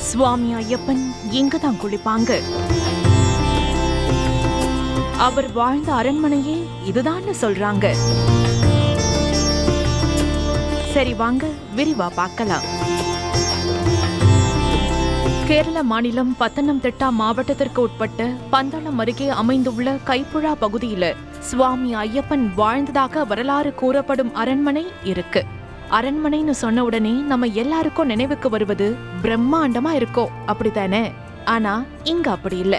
சுவாமி ஐயப்பன் இங்கதான் குளிப்பாங்க. அவர் வாழ்ந்த அரண்மனையே இதுதான்னு சொல்றாங்க. சரி வாங்க விரிவா பார்க்கலாம். கேரள மாநிலம் பத்தனம்திட்டா மாவட்டத்திற்கு உட்பட்ட பந்தளம் அருகே அமைந்துள்ள கைப்புழா பகுதியில சுவாமி ஐயப்பன் வாழ்ந்ததாக வரலாறு கூறப்படும் அரண்மனை இருக்கு. அரண்மனைன்னு சொன்ன உடனே நம்ம எல்லாருக்கும் நினைவுக்கு வருவது பிரம்மாண்டமா இருக்கும், அப்படித்தானே? ஆனா இங்க அப்படி இல்ல.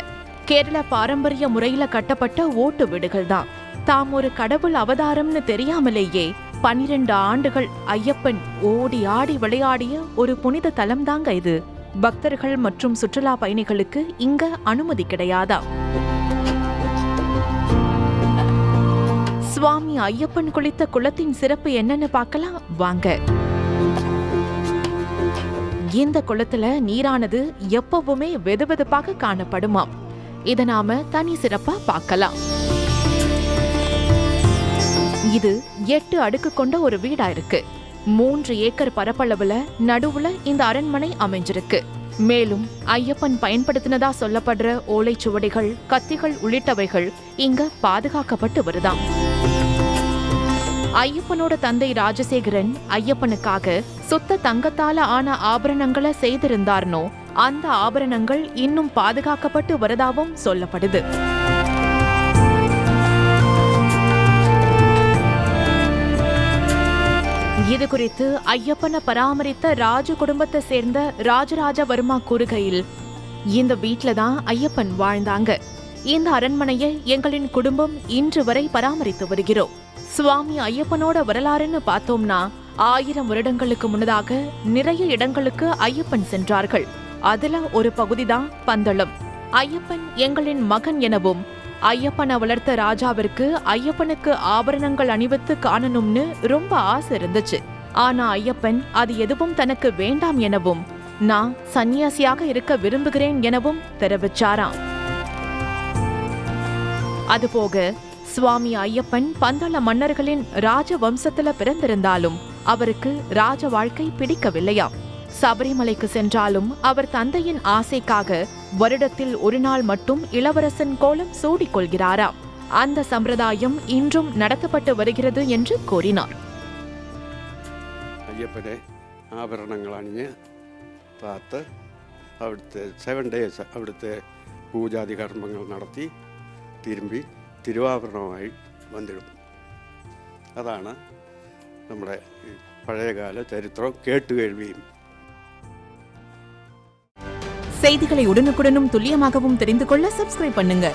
கேரள பாரம்பரிய முறையில கட்டப்பட்ட ஓட்டு வீடுகள் தான். தாம் ஒரு கடவுள் அவதாரம்னு தெரியாமலேயே 12 ஆண்டுகள் ஐயப்பன் ஓடி ஆடி விளையாடிய ஒரு புனித தலம் தாங்க இது. பக்தர்கள் மற்றும் சுற்றுலா பயணிகளுக்கு இங்க அனுமதி கிடையாதாம். சுவாமி ஐயப்பன் குளித்த குளத்தின் சிறப்பு என்னன்னு பார்க்கலாம் வாங்க. இந்த குளத்துல நீரானது எப்பவுமே வெதுவெதுப்பாக காணப்படுமாம். இத நாம தனி சிறப்பா பார்க்கலாம். இது 8 அடுக்கு கொண்ட ஒரு வீடா இருக்கு. 3 ஏக்கர் பரப்பளவுல நடுவுல இந்த அரண்மனை அமைஞ்சிருக்கு. மேலும் ஐயப்பன் பயன்படுத்தினதா சொல்லப்படுற ஓலைச்சுவடிகள், கத்திகள் உள்ளிட்டவைகள் இங்க பாதுகாக்கப்பட்டு வருதாம். ஐயப்பனோட தந்தை ராஜசேகரன் ஐயப்பனுக்காக சுத்த தங்கத்தால ஆன ஆபரணங்களை செய்திருந்தார்னோ அந்த ஆபரணங்கள் இன்னும் பாதுகாக்கப்பட்டு வரதாவும் சொல்லப்படுது. இது குறித்து ஐயப்பனை பராமரித்த ராஜ குடும்பத்தை சேர்ந்த ராஜராஜவர்மா கூறுகையில், இந்த வீட்ல தான் ஐயப்பன் வாழ்ந்தாங்க. இந்த அரண்மனையை எங்களின் குடும்பம் இன்று வரை பராமரித்து வருகிறோம். சுவாமி ஐயப்பனோட வரலாறுன்னு பார்த்தோம்னா 1000 வருடங்களுக்கு முன்னதாக நிறைய இடங்களுக்கு ஐயப்பன் சென்றார்கள். அதுல ஒரு பகுதிதான் பந்தளம். ஐயப்பன் எங்களின் மகன் எனவும் ஐயப்பனை வளர்த்த ராஜாவிற்கு ஐயப்பனுக்கு ஆபரணங்கள் அணிவித்து காணணும்னு ரொம்ப ஆசை இருந்துச்சு. ஆனா ஐயப்பன் அது எதுவும் தனக்கு வேண்டாம் எனவும் நான் சன்னியாசியாக இருக்க விரும்புகிறேன் எனவும் தெரிவிச்சாராம். அதுபோக சுவாமி ஐயப்பன் பந்தள மன்னர்களின் ராஜ வம்சத்துல பிறந்திருந்தாலும் அவருக்கு ராஜ வாழ்க்கை பிடிக்கவில்லையாம். சபரிமலைக்கு சென்றாலும் அவர் தந்தையின் ஆசைக்காக வருடத்தில் ஒரு நாள் மட்டும் இளவரசன் கோலம் சூடிக்கொள்கிறாராம். அந்த சம்பிரதாயம் இன்றும் நடத்தப்பட்டு வருகிறது என்று கூறினார். ஐயப்பനെ ആഭരണങ്ങൾ അണിഞ്ഞ് പാത്ത് അവിടുത്തെ 7 days അവിടുത്തെ പൂജാതി കർമ്മങ്ങൾ നടത്തി തിരുമ്പി തിരുവാഭരണമായി വന്നിടും. അതാണ് നമ്മുടെ പഴയകാല ചരിത്രം കേട്ടുകേൾവിയും. செய்திகளை உடனுக்குடனும் துல்லியமாகவும் தெரிந்து கொள்ள சப்ஸ்கிரைப் பண்ணுங்க.